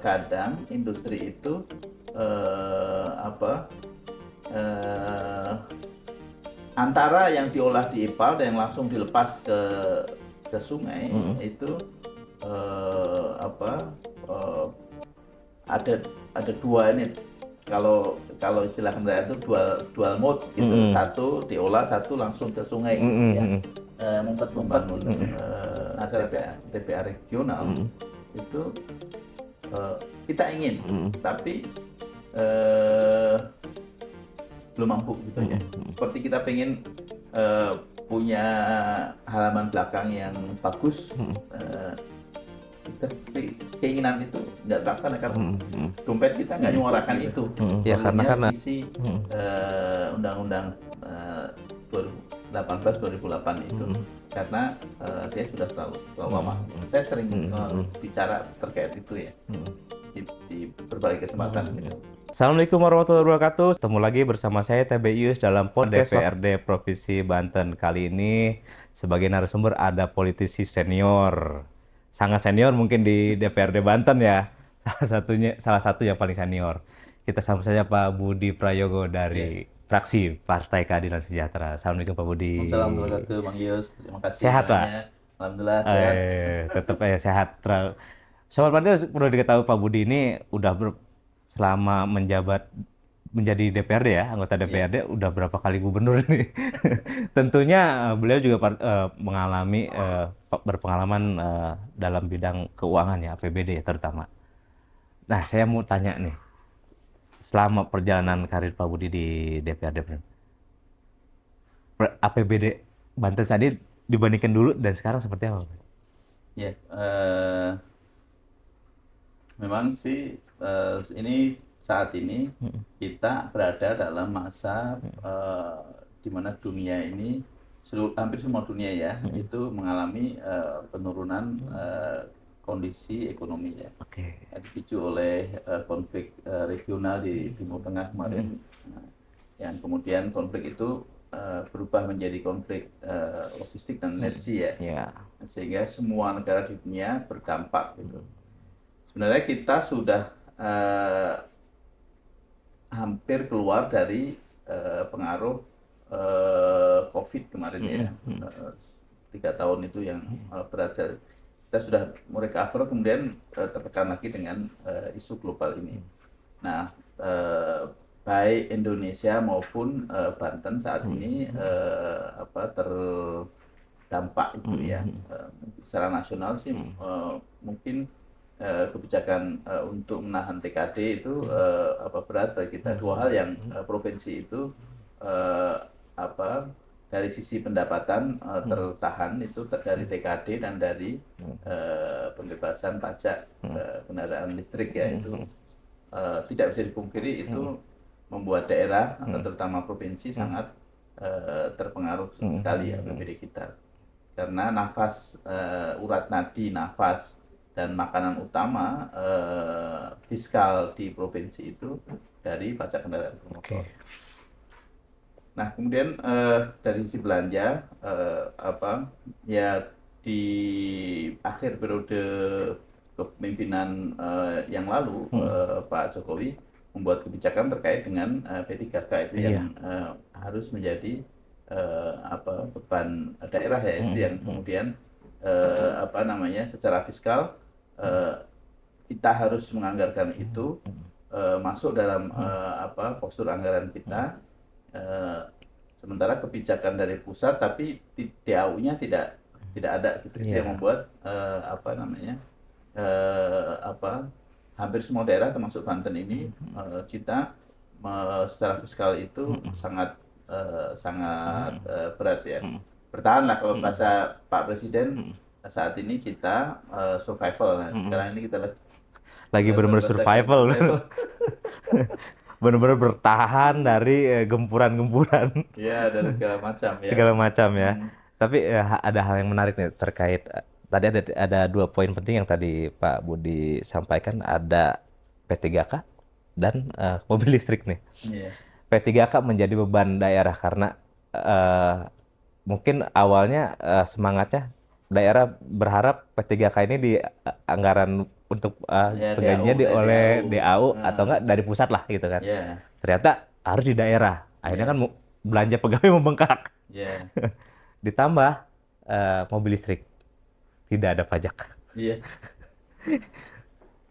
kadang industri itu eh, apa eh, antara yang diolah di IPAL dan yang langsung dilepas ke sungai itu apa ada ada dua ini, kalau kalau istilah kendaraan itu dual mode gitu, satu diolah, satu langsung ke sungai gitu ya. Membangun TPA regional itu kita ingin, tapi eh, belum mampu gitu ya. Seperti kita pengen eh, punya halaman belakang yang bagus, tapi keinginan itu nggak terlaksana karena dompet kita nggak nyuarakan itu. Ya karena Isi Undang-Undang 2018-2008 itu, karena dia sudah terlalu lama. Saya sering bicara terkait itu ya di berbagai kesempatan gitu. Assalamualaikum warahmatullahi wabarakatuh. Ketemu lagi bersama saya TB Yus dalam podcast DPRD Provinsi Banten. Kali ini sebagai narasumber ada politisi senior. Sangat senior mungkin di DPRD Banten ya. Salah satu yang paling senior. Kita sambut saja Pak Budi Prayogo dari fraksi Partai Keadilan Sejahtera. Assalamualaikum Pak Budi. Assalamualaikum warahmatullahi wabarakatuh, Bang Yus. Terima kasih Sehat Pak? semuanya. Alhamdulillah sehat. Tetap sehat. Sobat Partai perlu diketahui Pak Budi ini udah selama menjadi DPRD ya, anggota DPRD udah berapa kali gubernur ini. Tentunya beliau juga mengalami berpengalaman dalam bidang keuangan ya, APBD ya terutama. Nah, saya mau tanya nih, selama perjalanan karir Pak Budi di DPRD, APBD Banten tadi dibandingkan dulu dan sekarang seperti apa? Ya, memang sih ini saat ini kita berada dalam masa di mana dunia ini, hampir semua dunia ya, itu mengalami penurunan kondisi ekonomi ya. Dipicu oleh konflik regional di Timur Tengah kemarin, yang kemudian konflik itu berubah menjadi konflik logistik dan energi ya. Sehingga semua negara di dunia berdampak gitu. Sebenarnya kita sudah hampir keluar dari pengaruh COVID kemarin ya. 3 tahun itu yang berat. Kita sudah merecover, kemudian tertekan lagi dengan isu global ini. Nah, baik Indonesia maupun Banten saat ini terdampak itu ya. Secara nasional sih mungkin kebijakan untuk menahan TKD itu berat bagi kita. Dua hal yang provinsi itu dari sisi pendapatan tertahan itu dari TKD dan dari pembebasan pajak kendaraan listrik ya, itu tidak bisa dipungkiri itu membuat daerah terutama provinsi sangat terpengaruh sekali ya APBD kita, karena urat nadi nafas dan makanan utama fiskal di provinsi itu dari pajak kendaraan bermotor. Nah, kemudian dari sisi belanja ya, di akhir periode kepemimpinan yang lalu Pak Jokowi membuat kebijakan terkait dengan P3K itu yang harus menjadi beban daerah ya, itu yang kemudian secara fiskal kita harus menganggarkan itu masuk dalam postur anggaran kita, sementara kebijakan dari pusat tapi DAU-nya tidak ada gitu. Itu yang membuat hampir semua daerah termasuk Banten ini kita secara fiskal itu sangat berat ya. Bertahanlah kalau bahasa Pak Presiden saat ini kita survival. Nah, sekarang ini kita lagi benar-benar survival. Benar-benar bertahan dari gempuran-gempuran. Iya, dari segala macam ya. Segala macam ya. Tapi ada hal yang menarik nih terkait tadi ada 2 poin penting yang tadi Pak Budi sampaikan, ada P3K dan mobil listrik nih. P3K menjadi beban daerah karena mungkin awalnya semangatnya daerah berharap P3K ini di anggaran untuk Ya penggajinya DAU dari oleh DAU. DAU atau Eh, enggak dari pusat lah gitu kan. ya, Ternyata harus di daerah. Akhirnya kan ya, belanja pegawai membengkak. ya, Ditambah mobil listrik tidak ada pajak. iya,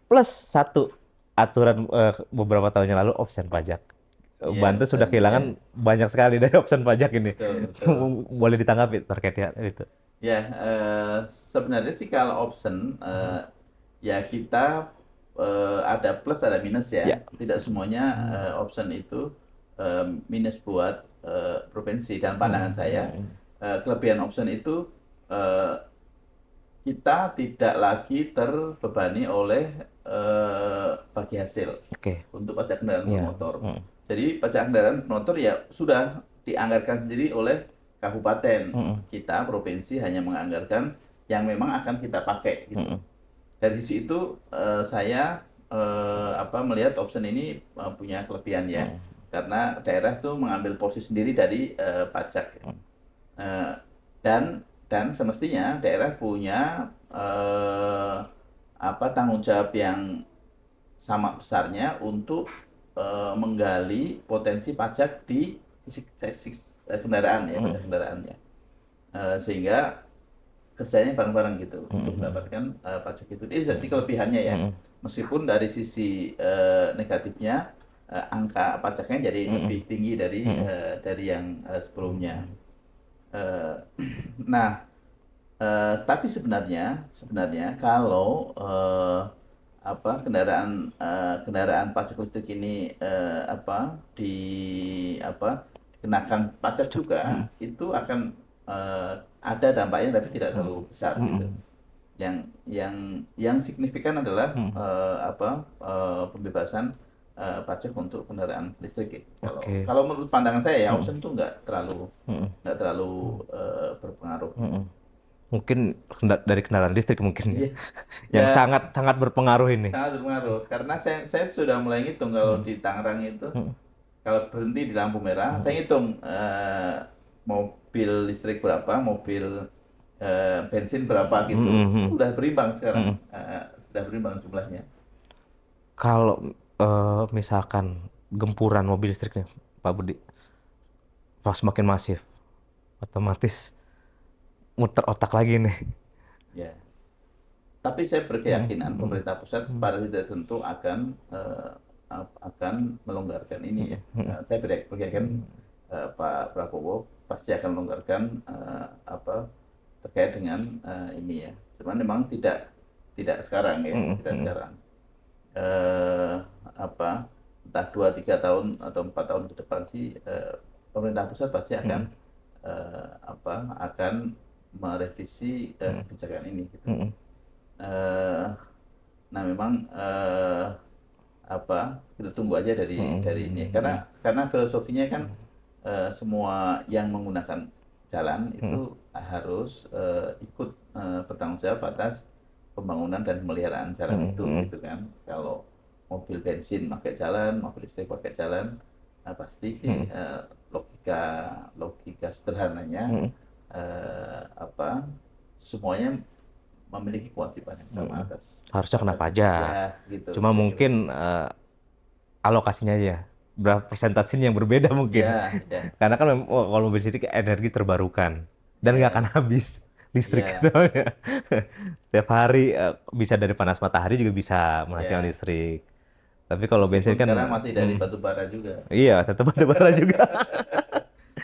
Plus satu aturan beberapa tahun yang lalu opsi pajak. iya, Banten sudah dan ya, kehilangan banyak sekali dari opsi pajak ini. betul, betul. Boleh ditanggapi terkait ya itu. Ya, sebenarnya sih kalau option, ya kita ada plus ada minus ya. Ya. Tidak semuanya Hmm. option itu minus buat provinsi. Dan pandangan saya, Hmm. kelebihan option itu eh, kita tidak lagi terbebani oleh bagi hasil Oke. untuk pajak kendaraan Ya. bermotor. Hmm. Jadi pajak kendaraan bermotor ya sudah dianggarkan sendiri oleh kabupaten. Hmm. Kita provinsi hanya menganggarkan yang memang akan kita pakai gitu. Hmm. Dari sisi itu saya melihat option ini punya kelebihan ya. Hmm. Karena daerah tuh mengambil posisi sendiri dari pajak. Eh, dan semestinya daerah punya tanggung jawab yang sama besarnya untuk menggali potensi pajak di kendaraan ya, Hmm. pajak kendaraannya. Sehingga kerjanya bareng-bareng gitu untuk Hmm. mendapatkan pajak itu. Ini jadi kelebihannya ya. Hmm. Meskipun dari sisi negatifnya angka pajaknya jadi Hmm. lebih tinggi Hmm. dari yang sebelumnya. Eh, nah, tapi sebenarnya kalau kendaraan pajak listrik ini di dikenakan pajak Pajak. Hmm. juga, itu akan ada dampaknya tapi tidak Hmm. terlalu besar gitu. Hmm. Yang signifikan adalah Hmm. pembebasan pajak untuk kendaraan listrik ya. Kalau Oke. kalau menurut pandangan saya ya Hmm. option itu Hmm. nggak terlalu berpengaruh gitu. Hmm. Mungkin dari kendaraan listrik mungkin ya, Iya, yang ya sangat sangat berpengaruh ini. sangat berpengaruh karena saya sudah mulai ngitung kalau Hmm. di Tangerang itu Hmm. kalau berhenti di lampu merah Hmm. saya ngitung mobil listrik berapa, mobil bensin berapa gitu. Hmm. Hmm. Sudah berimbang Hmm. sekarang, sudah berimbang jumlahnya. Kalau misalkan gempuran mobil listriknya, Pak Budi, pas semakin masif, otomatis muter otak lagi nih. Ya, tapi saya Hmm. berkeyakinan Hmm. pemerintah pusat Hmm. pada titik tertentu akan melonggarkan ini ya. Hmm. Saya berkeyakinan Hmm. Pak Prabowo pasti akan melonggarkan terkait dengan ini ya. Cuman memang tidak tidak sekarang ya, Hmm. tidak Hmm. sekarang. Eh, apa Entah 2 3 tahun atau 4 tahun ke depan sih pemerintah pusat pasti akan Hmm. akan merevisi Hmm. kebijakan ini gitu. Hmm. Eh, nah memang kita tunggu aja dari ini Hmm. karena filosofinya kan semua yang menggunakan jalan Hmm. itu harus ikut bertanggung jawab atas pembangunan dan pemeliharaan jalan Hmm. itu Hmm. gitu kan. Kalau mobil bensin pakai jalan, mobil listrik pakai jalan, nah pasti sih Hmm. logika logika sederhananya Hmm. semuanya memiliki kewajiban yang sama Hmm. atas Harusnya kena pajak pajak. ya gitu Cuma kira-kira. mungkin alokasinya aja, berapa persentasenya yang berbeda mungkin. Ya, ya, Karena kan kalau mobil listrik energi terbarukan dan nggak akan ya, habis listrik ya, soalnya. Tiap hari bisa dari panas matahari juga bisa menghasilkan ya. listrik. Tapi kalau bensin Meskipun kan, sekarang masih dari batu bara juga, iya tetap ada bara juga.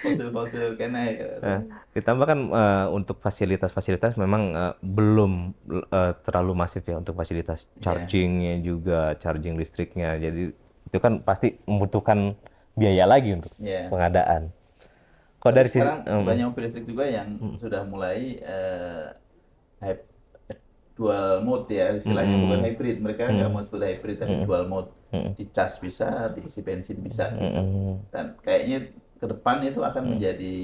fosil-fosil kena ya. Nah, ditambah kan untuk fasilitas-fasilitas memang belum terlalu masif ya untuk fasilitas Ya, chargingnya juga, charging listriknya. Jadi itu kan pasti membutuhkan biaya lagi untuk ya. pengadaan. Kalau Tapi dari sisi, sekarang banyak mobil listrik juga yang sudah mulai hy- dual mode ya istilahnya, bukan mm, hybrid. Mereka nggak mm, mau sebut hybrid tapi mm, dual mode. mm, Dicas bisa, diisi bensin bisa gitu. mm, Dan kayaknya ke depan itu akan mm, menjadi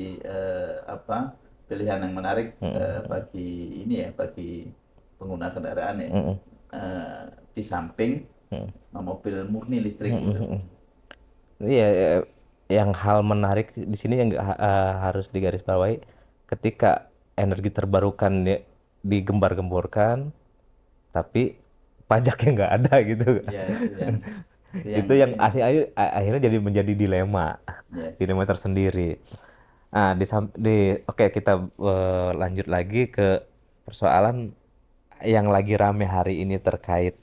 pilihan yang menarik mm, bagi ini ya, bagi pengguna kendaraan ya. mm, Di samping mm, mobil murni listrik mm, mm, gitu. mm. Iya, yang hal menarik di sini yang harus digarisbawahi ketika energi terbarukan digembar-gemborkan, tapi pajaknya nggak ada gitu. Ya itu yang Itu yang ini akhirnya jadi menjadi ya. dilema tersendiri. Nah, oke kita lanjut lagi ke persoalan yang lagi rame hari ini terkait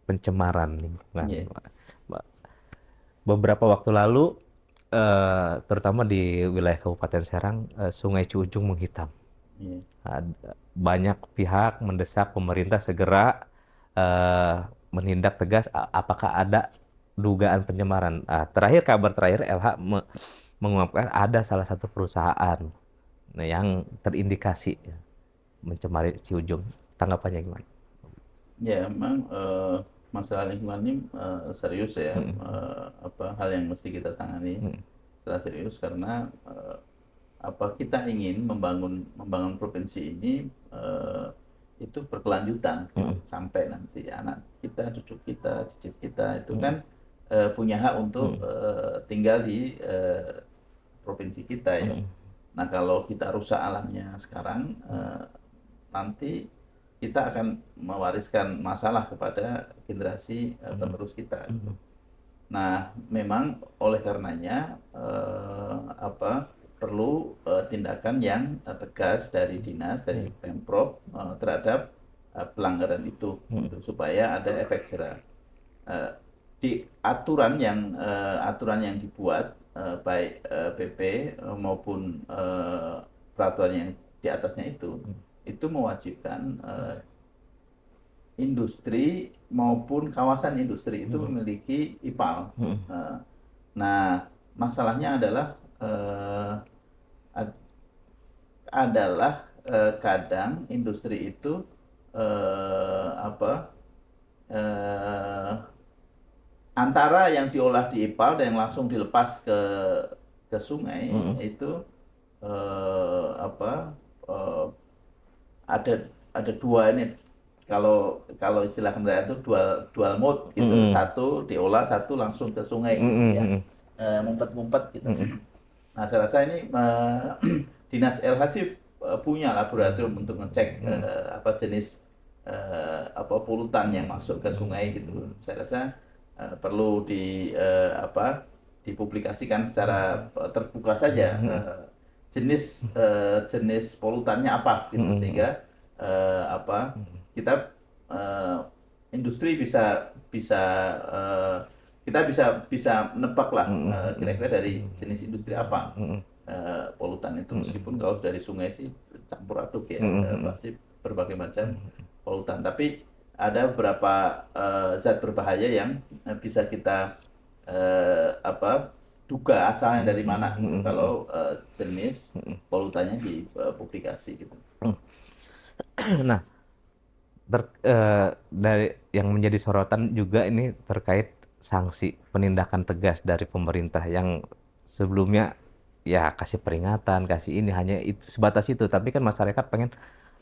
pencemaran lingkungan. Ya. Beberapa waktu lalu, terutama di wilayah Kabupaten Serang, Sungai Ciujung menghitam. Ya. Banyak pihak mendesak pemerintah segera eh, menindak tegas apakah ada dugaan pencemaran. Kabar terakhir LH mengungkapkan ada salah satu perusahaan yang terindikasi mencemari Ciujung. Tanggapannya gimana? Ya, memang masalah lingkungan ini serius ya, Mm, apa hal yang mesti kita tangani mm, secara serius karena apa kita ingin membangun provinsi ini itu berkelanjutan mm, sampai nanti anak kita, cucu kita, cicit kita itu mm, kan punya hak untuk mm, tinggal di provinsi kita ya. mm, Nah, kalau kita rusak alamnya sekarang, nanti kita akan mewariskan masalah kepada generasi penerus kita gitu. mm, Nah, memang oleh karenanya apa perlu tindakan yang tegas dari dinas, dari mm, Pemprov terhadap pelanggaran itu mm, gitu, supaya ada efek jerah. Eh, di aturan yang dibuat baik PP maupun peraturan yang di atasnya itu mewajibkan industri maupun kawasan industri itu memiliki IPAL. mm, Eh, Nah, masalahnya eh, ad- adalah kadang industri itu apa eh, antara yang diolah di IPAL dan yang langsung dilepas ke sungai mm, itu apa eh, ada ada dua ini kalau kalau istilah kendaraan itu dual dual mode mm, gitu, mm, satu diolah satu langsung ke sungai mm, gitu ya, mm, ngumpet-ngumpet gitu. mm, Nah, saya rasa ini dinas LH sih punya laboratorium untuk ngecek mm, apa jenis apa polutan yang masuk ke sungai gitu. Saya rasa perlu apa dipublikasikan secara terbuka saja jenis polutannya apa mm, gitu mm, sehingga apa kita eh, industri bisa bisa eh, kita bisa bisa nebak lah kira-kira dari jenis industri apa polutan itu, meskipun kalau dari sungai sih campur aduk ya, pasti berbagai macam polutan, tapi ada beberapa zat berbahaya yang bisa kita apa duga asalnya dari mana gitu kalau jenis polutannya dipublikasi gitu. Nah, dari yang menjadi sorotan juga ini terkait sanksi penindakan tegas dari pemerintah yang sebelumnya ya kasih peringatan, kasih ini hanya itu sebatas itu, tapi kan masyarakat pengen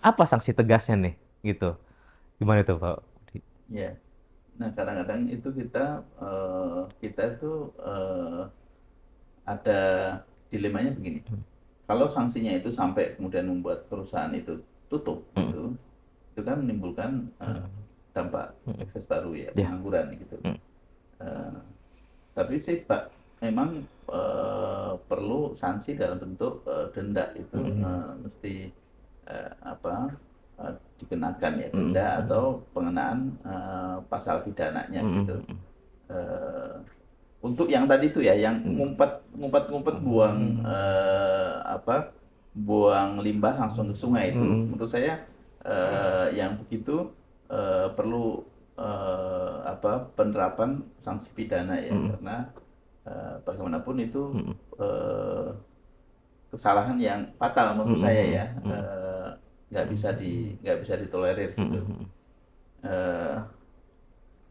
apa sanksi tegasnya nih gitu. Gimana itu, Pak? Ya, nah kadang-kadang itu kita itu ada dilemanya begini. Kalau sanksinya itu sampai kemudian membuat perusahaan itu tutup Mm, itu kan menimbulkan dampak mm, ekses baru ya, ya. pengangguran gitu. Mm, Eh, tapi sih Pak, memang perlu sanksi dalam bentuk denda itu mm, mesti apa dikenakan ya, mm, denda mm, atau pengenaan pasal pidananya gitu. mm, Eh, untuk yang tadi itu ya, yang mm, ngumpet-ngumpet buang apa buang limbah langsung ke sungai itu, mm, menurut saya yang begitu perlu apa penerapan sanksi pidana ya, mm, karena bagaimanapun itu mm, eh, kesalahan yang fatal mm, menurut saya mm, ya, mm, nggak bisa ditolerir gitu. mm, Eh,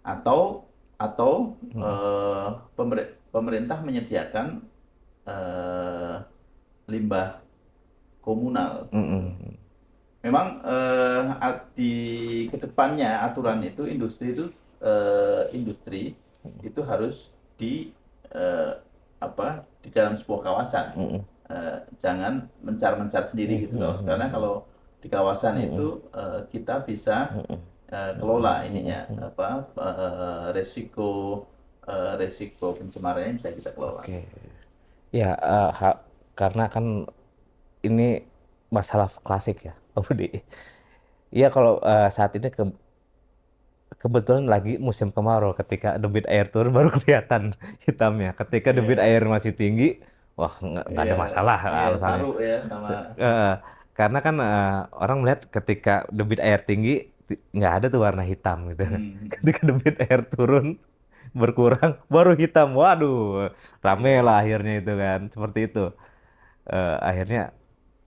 atau atau mm, pemerintah menyediakan eh, limbah komunal mm, gitu. mm, Memang di kedepannya aturan itu industri itu harus di eh, apa di dalam sebuah kawasan. mm, Jangan mencar-mencar sendiri gitu, mm, karena mm, kalau di kawasan mm, itu kita bisa mm, kelola ininya apa resiko pencemarannya bisa kita kelola. Oke. Ya, karena kan ini masalah klasik ya, Pak Budi. Iya, kalau saat ini kebetulan lagi musim kemarau, ketika debit air turun baru kelihatan hitamnya. Ketika debit Iya, air masih tinggi, wah nggak ada iya, masalah iya alasannya. saru ya sama. Karena kan orang melihat ketika debit air tinggi nggak ada tuh warna hitam gitu. Hmm, Ketika debit air turun berkurang baru hitam. Waduh, rame lah iya, akhirnya itu kan. Seperti itu. Akhirnya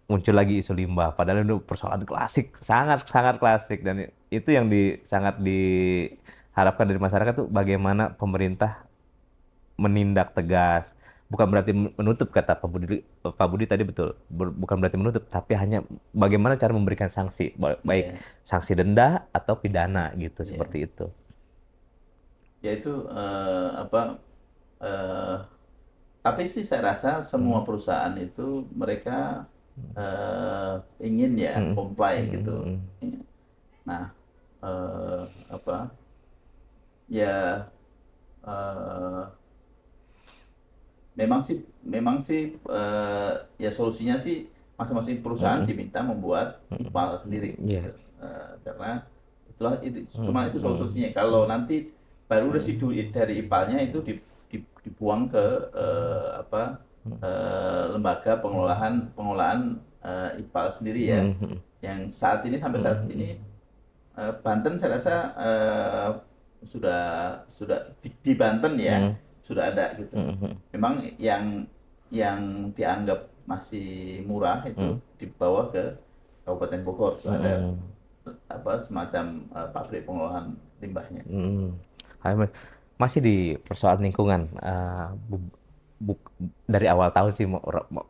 muncul lagi isu limbah. Padahal itu persoalan klasik, sangat sangat klasik, dan itu yang sangat diharapkan dari masyarakat tuh bagaimana pemerintah menindak tegas. Bukan berarti menutup, kata Pak Budi tadi betul. Bukan berarti menutup, tapi hanya bagaimana cara memberikan sanksi, baik iya, sanksi denda atau pidana gitu, iya. seperti itu. Yaitu apa? eh, tapi sih saya rasa semua Hmm. perusahaan itu mereka ingin ya Hmm. comply gitu. Hmm. Nah, eh, apa? Ya eh, memang sih ya solusinya sih masing-masing perusahaan Hmm. diminta membuat Hmm. IPAL sendiri gitu. Iya. Karena itu Hmm. cuma itu Hmm. solusinya. Kalau nanti baru residu Hmm. dari IPAL-nya itu dibuang ke apa lembaga pengolahan pengolahan IPAL sendiri ya. Hmm. Hmm. Yang saat ini sampai saat Hmm. ini Banten saya rasa sudah di Banten ya Hmm. sudah ada gitu. Hmm. Hmm. Memang yang dianggap masih murah itu Hmm. dibawa ke Kabupaten Bogor. Itu ada Hmm. apa semacam pabrik pengolahan limbahnya. Hmm. Masih di persoalan lingkungan. Dari awal tahun sih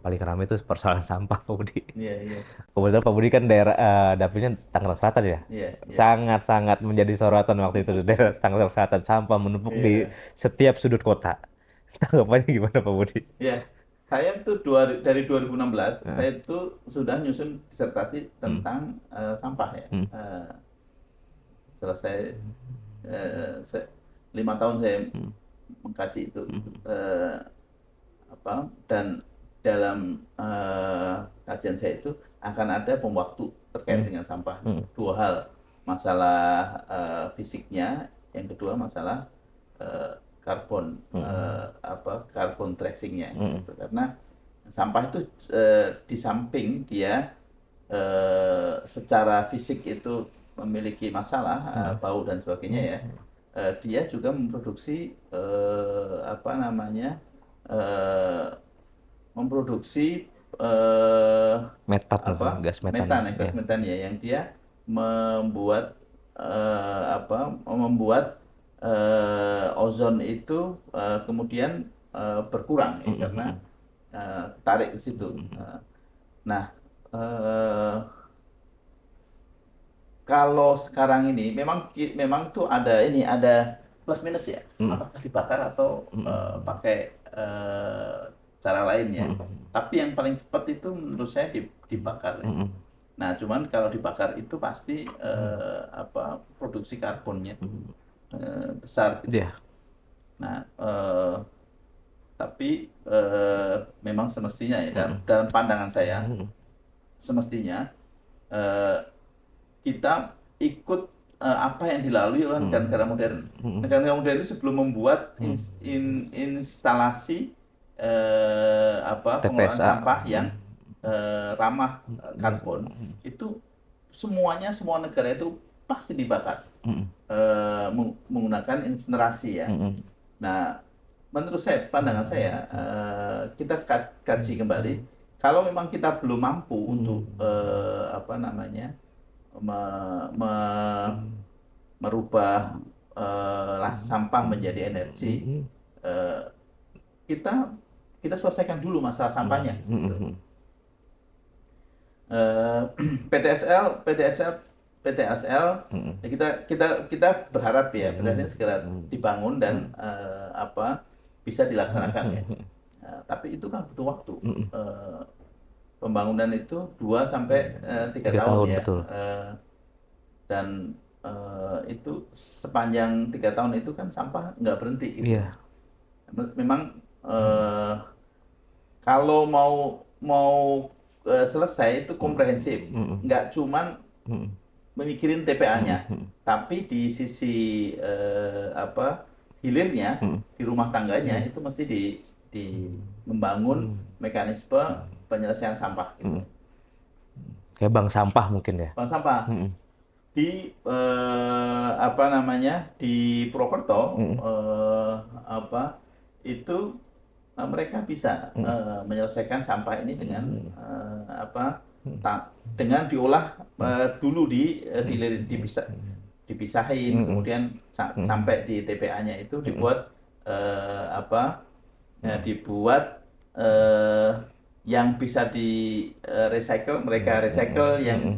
paling ramai itu persoalan sampah, Pak Budi. Iya, iya, Kebetulan Pak Budi kan daerah dapilnya Tangerang Selatan ya. iya, iya, Sangat-sangat menjadi sorotan waktu itu di daerah Tangerang Selatan, sampah menumpuk di iya, setiap sudut kota. Tanggapannya gimana, Pak Budi? iya. Saya tuh dari 2016 Nah. saya tuh sudah nyusun disertasi Hmm. tentang sampah ya. Hmm. Selesai 5 tahun saya Hmm. mengkaji itu. Hmm. Eh, apa dan dalam kajian saya itu akan ada bom waktu terkait Hmm. dengan sampah. Hmm. Dua hal, masalah fisiknya, yang kedua masalah eh, karbon Hmm. karbon tracingnya Hmm. gitu. Karena sampah itu di samping dia secara fisik itu memiliki masalah Hmm. bau dan sebagainya Hmm. ya, dia juga memproduksi apa namanya eh, memproduksi eh, Metan, apa gas metan. metan Ya. gas metan ya yang dia membuat membuat ozon itu kemudian berkurang ya Hmm. karena Hmm. tarik ke situ. Hmm. Nah, eh, kalau sekarang ini memang tuh ada plus minus ya. Hmm. Apakah dibakar atau Hmm. pakai cara lain ya. Hmm. Tapi yang paling cepat itu menurut saya dibakar ya. Hmm. Nah, cuman kalau dibakar itu pasti Hmm. produksi karbonnya Hmm. besar gitu. Ya. Nah, tapi memang semestinya ya dalam, Hmm. dalam pandangan saya Hmm. semestinya eh, kita ikut apa yang dilalui oleh Hmm. negara-negara modern. Hmm. Negara-negara modern itu sebelum membuat Hmm. instalasi pengelolaan TPSA. sampah yang Hmm. ramah karbon, itu semua negara itu pasti dibakar Hmm. menggunakan insinerasi ya. Hmm. Nah, menurut saya, pandangan saya, kita kaji kembali. Kalau memang kita belum mampu untuk apa namanya merubah sampah menjadi energi, eh, kita kita selesaikan dulu masalah sampahnya. Gitu. Eh, PTSL, PTSL, PTSL, ya kita berharap ya PTSL ini segera dibangun dan bisa dilaksanakan ya. Tapi itu kan butuh waktu. Eh, Pembangunan itu 2 sampai 3 Tiga tahun tahun ya. betul. Dan itu sepanjang 3 tahun itu kan sampah nggak berhenti gitu. Iya. Memang kalau mau mau selesai itu komprehensif, Mm-mm. nggak cuman Mm-mm. memikirin TPA-nya, Mm-mm. tapi di sisi apa hilirnya Mm-mm. di rumah tangganya Mm-mm. itu mesti di membangun mekanisme penyelesaian sampah gitu. Mm-mm. Kayak bank sampah mungkin ya. Bank sampah Mm-mm. di apa namanya di Purwokerto Mm-mm. apa itu mereka bisa Mm-mm. menyelesaikan sampah ini dengan Mm-mm. apa dengan diolah dulu dipisahin Mm-mm. kemudian Mm-mm. sampai di TPA-nya itu Mm-mm. dibuat apa ya, dibuat eh, yang bisa di recycle mereka recycle Mm-mm.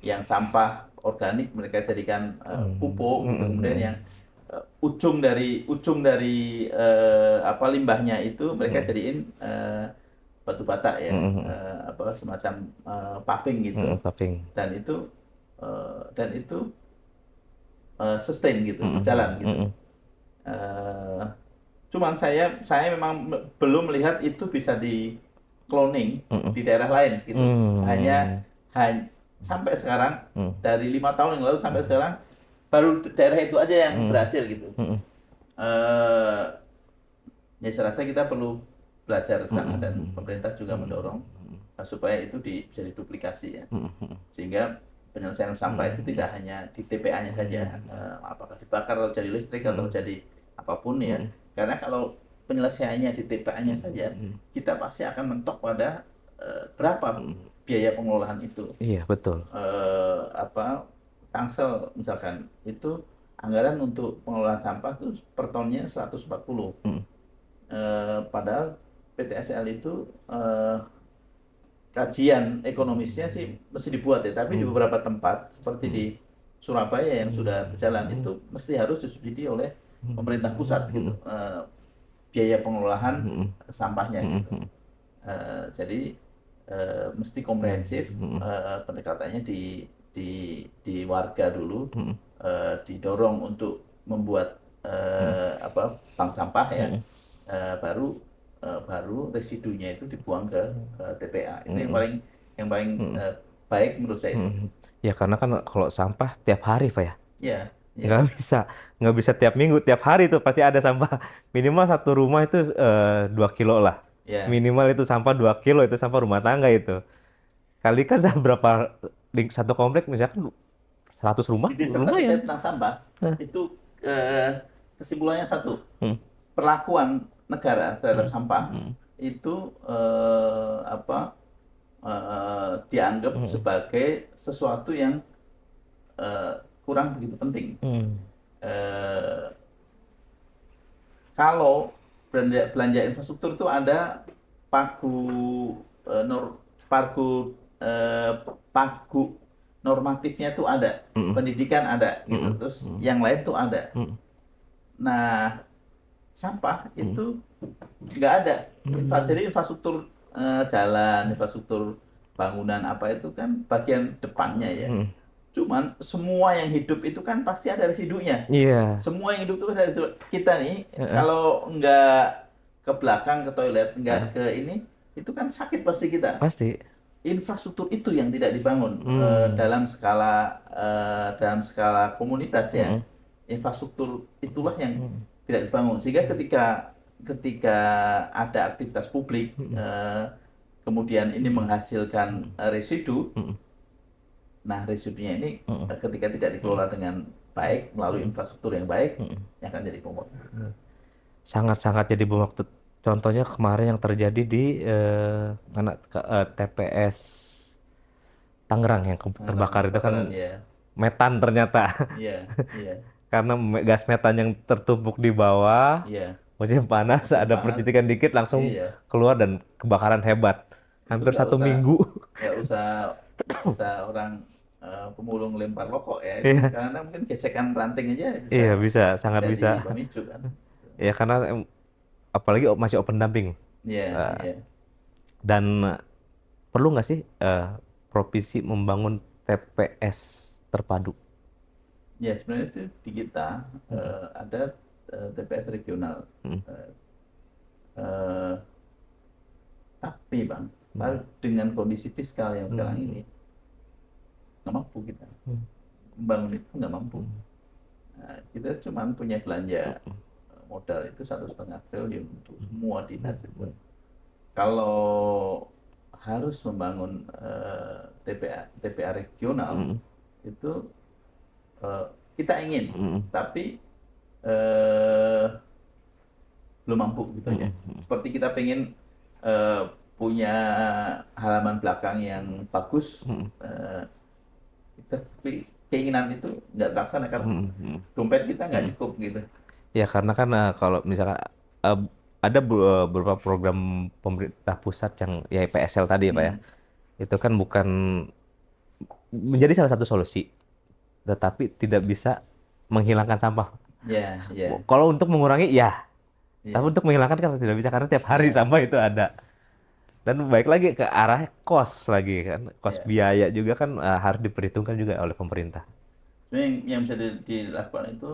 yang sampah organik mereka jadikan pupuk gitu kemudian Mm-mm. yang ujung dari apa limbahnya itu mereka Mm-mm. jadiin batu bata ya Mm-mm. apa semacam paving gitu Mm-mm. Paving. dan itu sustain gitu Mm-mm. berjalan gitu. Mm-mm. Eh, Cuman saya memang belum melihat itu bisa di cloning Mm-mm. di daerah lain gitu. Hanya Mm. hanya sampai sekarang Mm. dari 5 tahun yang lalu sampai sekarang baru daerah itu aja yang Mm. berhasil gitu. Mm. Eh Ya saya rasa kita perlu belajar ke sana dan Mm. pemerintah juga mendorong supaya itu bisa diduplikasi ya. Mm. Sehingga penyelesaian sampah itu tidak hanya di TPA-nya saja, apakah dibakar atau jadi listrik atau Mm. jadi apapun ya. Mm. Karena kalau penyelesaiannya di TPA-nya saja, Mm. kita pasti akan mentok pada berapa biaya pengelolaan itu. Iya, betul. Apa Tangsel misalkan itu anggaran untuk pengelolaan sampah itu per tonnya 140. Mm. Padahal PTSL itu kajian ekonomisnya sih mesti dibuat ya, tapi di Mm. beberapa tempat seperti di Mm. Surabaya yang sudah berjalan itu mesti harus disubsidi oleh pemerintah pusat gitu biaya pengelolaan Mm. sampahnya gitu. Mm. Jadi mesti komprehensif Mm. pendekatannya di warga dulu Mm. didorong untuk membuat apa bank sampah ya Mm. baru residunya itu dibuang ke TPA itu yang Mm. paling yang paling Mm. baik menurut saya itu. Ya karena kan kalau sampah tiap hari Pak ya, Ya, nggak ya, bisa nggak bisa tiap minggu, tiap hari itu pasti ada sampah. Minimal satu rumah itu 2 kilo lah. ya. Minimal itu sampah 2 kilo itu sampah rumah tangga itu. Kali kan berapa di satu komplek misalkan 100 rumah Di disertasi lumayan. saya tentang sampah Hah. itu kesimpulannya satu, Hmm. perlakuan negara terhadap Hmm. sampah Hmm. itu apa dianggap Hmm. sebagai sesuatu yang eh, kurang begitu penting. Hmm. Eh, Kalau belanja infrastruktur itu ada pagu eh, nor, pagu eh, pagu normatifnya itu ada, Hmm. pendidikan ada gitu, Hmm. terus Hmm. yang lain tuh ada. Hmm. Nah, sampah Hmm. itu nggak ada. Hmm. Jadi infrastruktur jalan, infrastruktur bangunan apa itu kan bagian depannya ya. Hmm. Cuman semua yang hidup itu kan pasti ada residunya. Iya. Semua yang hidup itu ada residu. Kita nih Heeh. kalau nggak ke belakang ke toilet, nggak Heeh. ke ini, itu kan sakit pasti kita. Pasti. Infrastruktur itu yang tidak dibangun Hmm. dalam skala komunitas ya. Hmm. Infrastruktur itulah yang Hmm. tidak dibangun sehingga ketika ketika ada aktivitas publik Hmm. kemudian ini menghasilkan residu. Hmm. Nah, residunya ini Hmm. ketika tidak dikelola dengan baik melalui Hmm. infrastruktur yang baik, Hmm. yang akan jadi bom. Sangat-sangat jadi bom waktu. Contohnya kemarin yang terjadi di TPS Tangerang yang terbakar itu kan Kebakaran ya, metan ternyata. iya, iya, Karena gas metan yang tertumpuk di bawah, iya, musim panas, musim ada panas, percikan dikit langsung iya, keluar dan kebakaran hebat. itu Hampir 1 minggu. nggak usah orang pemulung lempar rokok ya itu Iya, karena mungkin gesekan ranting aja bisa iya bisa, sangat jadi bisa. pemicu kan. Ya karena apalagi masih open dumping. Iya, Eh, iya. dan perlu nggak sih provinsi membangun TPS terpadu? Ya sebenarnya itu di kita ada TPS regional. Hmm. Eh, eh, tapi bang, Hmm. dengan kondisi fiskal yang sekarang Hmm. ini nggak mampu kita Hmm. membangun itu nggak mampu. Hmm. Nah, kita cuma punya belanja modal itu 1,5 triliun untuk semua dinas itu. Hmm. Kalau harus membangun TPA regional Hmm. itu eh, kita ingin, Hmm. tapi eh, belum mampu gitu aja. Hmm. Seperti kita pengen eh, punya halaman belakang yang bagus, Hmm. eh, kita tapi keinginan itu nggak terlaksana karena Hmm. Hmm. dompet kita nggak Hmm. cukup gitu. Ya karena kan kalau misalkan eh, ada beberapa program pemerintah pusat yang ya PSL tadi ya Pak ya, Hmm. itu kan bukan menjadi salah satu solusi, tetapi tidak bisa menghilangkan sampah. Ya, ya, Kalau untuk mengurangi ya, tapi ya, untuk menghilangkan kan tidak bisa karena tiap hari ya, sampah itu ada. Dan baik lagi ke arah kos lagi kan, kos ya. biaya juga kan harus diperhitungkan juga oleh pemerintah. Sebenarnya yang bisa dilakukan itu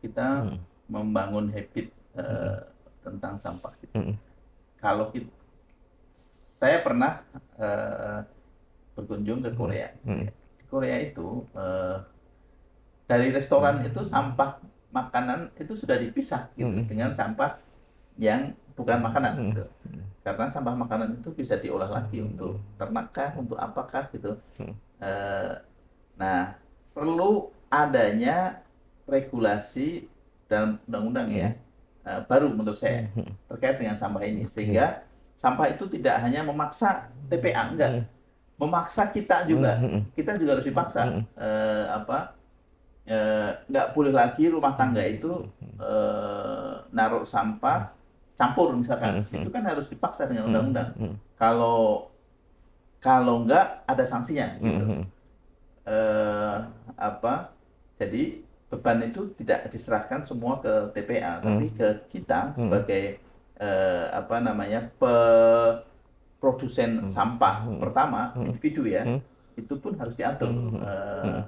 kita Hmm. membangun habit Hmm. tentang sampah gitu. Hmm. Kalau saya pernah berkunjung ke Hmm. Korea. Hmm. Di Korea itu dari restoran itu Hmm. sampah makanan itu sudah dipisah gitu dengan Hmm. sampah yang bukan makanan Hmm. gitu. Karena sampah makanan itu bisa diolah lagi Hmm. untuk ternak kah, untuk apakah gitu. Hmm. Eh, nah, perlu adanya regulasi dalam undang-undang ya, Hmm. baru menurut saya Hmm. terkait dengan sampah ini Oke. sehingga sampah itu tidak hanya memaksa TPA Hmm. enggak, memaksa kita juga, Hmm. kita juga harus dipaksa Hmm. nggak boleh lagi rumah tangga Hmm. itu naruh sampah campur misalkan, itu Hmm. kan harus dipaksa dengan Hmm. undang-undang. Hmm. Kalau kalau nggak ada sanksinya gitu. Hmm. eh, apa jadi beban itu tidak diserahkan semua ke TPA Hmm. tapi ke kita Hmm. sebagai apa namanya produsen Hmm. sampah Hmm. pertama Hmm. individu ya, Hmm. itu pun harus diatur Hmm. Hmm.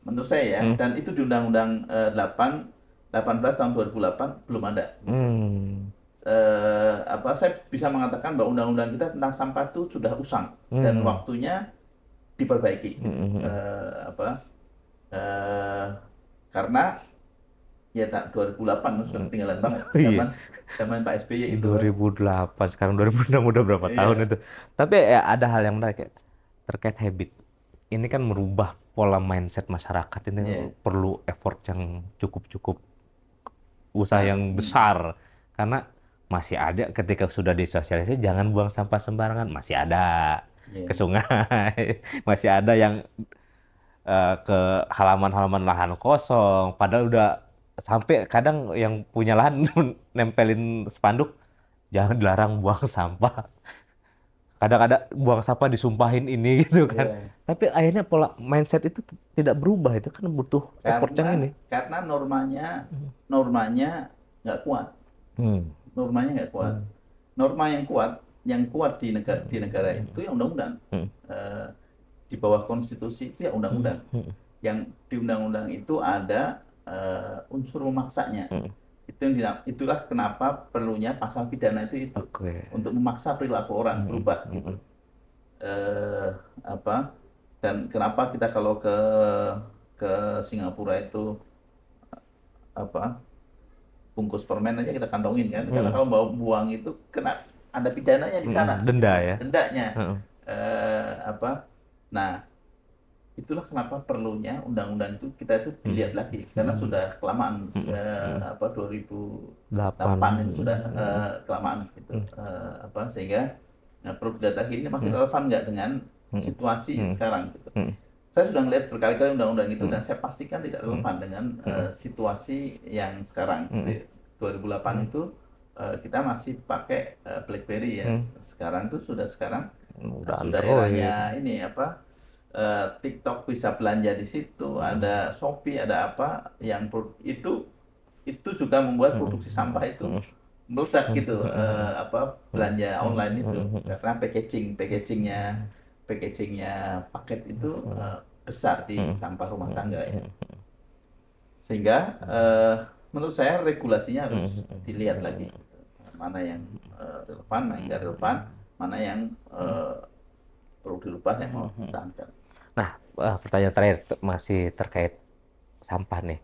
menurut saya ya, Hmm. dan itu di Undang-Undang 18 tahun 2008 belum ada gitu. Hmm. Saya bisa mengatakan bahwa undang-undang kita tentang sampah itu sudah usang dan Hmm. waktunya diperbaiki gitu. Hmm. Eh, karena ya tak 2008 sudah Hmm. ketinggalan banget Oh iya, zaman zaman Pak SBY itu. 2008 sekarang 2006 udah berapa tahun Iya, itu. Tapi ya ada hal yang menarik ya, terkait habit. Ini kan merubah pola mindset masyarakat ini iya. perlu effort yang cukup-cukup usaha Besar. yang besar karena masih ada ketika sudah disosialisasi jangan buang sampah sembarangan masih ada ke Iya. sungai masih ada yang ke halaman-halaman lahan kosong padahal udah sampai kadang yang punya lahan nempelin spanduk jangan dilarang buang sampah kadang ada buang sampah disumpahin ini gitu kan Iya. tapi akhirnya pola mindset itu tidak berubah itu kan butuh effort Karena yang ini. normanya nggak kuat. Hmm. Normanya nggak kuat. Hmm. Norma yang kuat di negara itu ya undang-undang. Hmm. Eh, di bawah konstitusi itu ya Hmm. undang-undang. Hmm. Yang di undang-undang itu ada unsur memaksanya. Hmm. Itulah kenapa perlunya pasal pidana itu Oke. untuk memaksa perilaku orang Hmm. berubah gitu. Hmm. Eh, apa dan kenapa kita kalau ke Singapura itu apa bungkus permen aja kita kantongin kan, karena Hmm. kalau mau buang itu kena ada pidananya di Hmm. sana Denda gitu, ya. dendanya. Hmm. Nah, itulah kenapa perlunya undang-undang itu kita itu Hmm. dilihat lagi karena Hmm. sudah kelamaan, Hmm. Hmm. 2008 8. itu sudah Hmm. kelamaan gitu. Hmm. Sehingga perlu dilihat lagi ini masih Hmm. relevan nggak dengan Hmm. situasi Hmm. sekarang gitu. Hmm. Saya sudah melihat berkali-kali undang-undang itu Hmm. dan saya pastikan tidak Hmm. relevan dengan Hmm. situasi yang sekarang Hmm. gitu ya. 2008 Hmm. itu kita masih pakai BlackBerry ya. Hmm. Sekarang tuh sekarang Udah sudah Android. eranya ini TikTok bisa belanja di situ, Hmm. ada Shopee, ada apa yang itu juga membuat Hmm. produksi sampah itu Hmm. meledak Hmm. gitu, Hmm. belanja Hmm. online itu Hmm. karena packagingnya paket itu besar di Hmm. sampah rumah Hmm. tangga ya. Hmm. Sehingga menurut saya regulasinya harus dilihat lagi, mana yang relevan, mana yang nggak relevan, mana yang perlu dirubah, yang mau ditahankan. Nah, pertanyaan terakhir masih terkait sampah nih.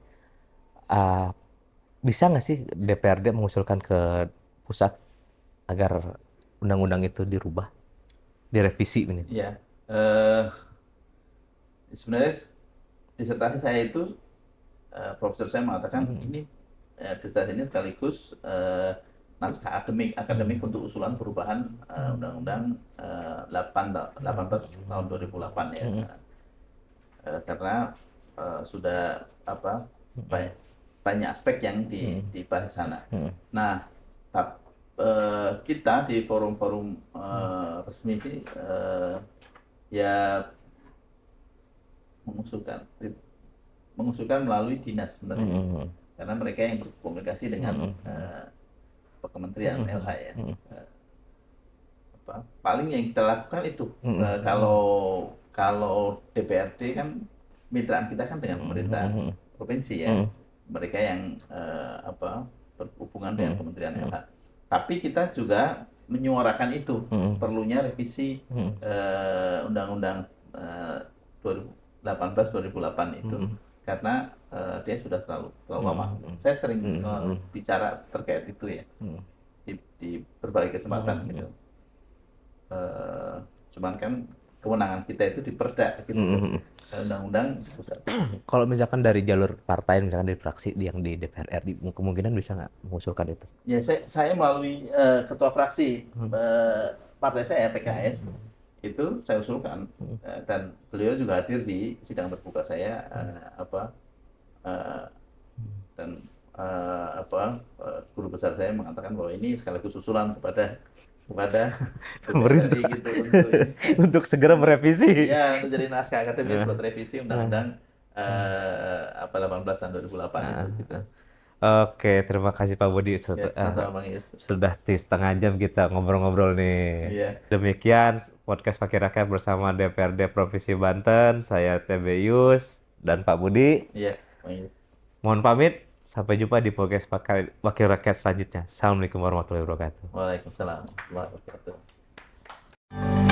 Uh, Bisa nggak sih DPRD mengusulkan ke pusat agar undang-undang itu dirubah, direvisi ini? Ya, sebenarnya disertasi saya itu profesor saya mengatakan ini disertasi ini sekaligus naskah akademik untuk usulan perubahan Undang-Undang 18 tahun 2008 ya. Karena sudah banyak aspek yang dibahas di sana. Nah, kita di forum-forum resmi ini ya mengusulkan melalui dinas sebenarnya, karena mereka yang berkomunikasi dengan kementerian LH ya. Paling yang kita lakukan itu kalau DPRD kan mitraan kita kan dengan pemerintah provinsi ya, mereka yang berhubungan dengan kementerian LH. Tapi kita juga menyuarakan itu perlunya revisi Undang-Undang 2018-2008 itu, karena dia sudah terlalu lama. Saya sering bicara terkait itu ya di berbagai kesempatan gitu. Cuman kan kewenangan kita itu di Perda gitu, undang-undang di pusat. Kalau misalkan dari jalur partai, misalkan dari fraksi yang di DPR RI, kemungkinan bisa nggak mengusulkan itu? Ya, saya melalui ketua fraksi partai saya PKS itu saya usulkan, dan beliau juga hadir di sidang terbuka saya dan guru besar saya mengatakan bahwa ini sekaligus usulan kepada Pemerintah gitu untuk segera merevisi. ya, untuk jadi naskah akademis buat revisi Undang-Undang 18 tahun 2008 itu gitu. Oke, terima kasih Pak Budi. Sudah di setengah jam kita ngobrol-ngobrol nih. Iya. Demikian podcast Wakil Rakyat bersama DPRD Provinsi Banten. Saya TB Yus dan Pak Budi. Iya, Bang Yus. Mohon pamit. Sampai jumpa di podcast Wakil Rakyat selanjutnya. Assalamualaikum warahmatullahi wabarakatuh. Waalaikumsalam warahmatullahi wabarakatuh.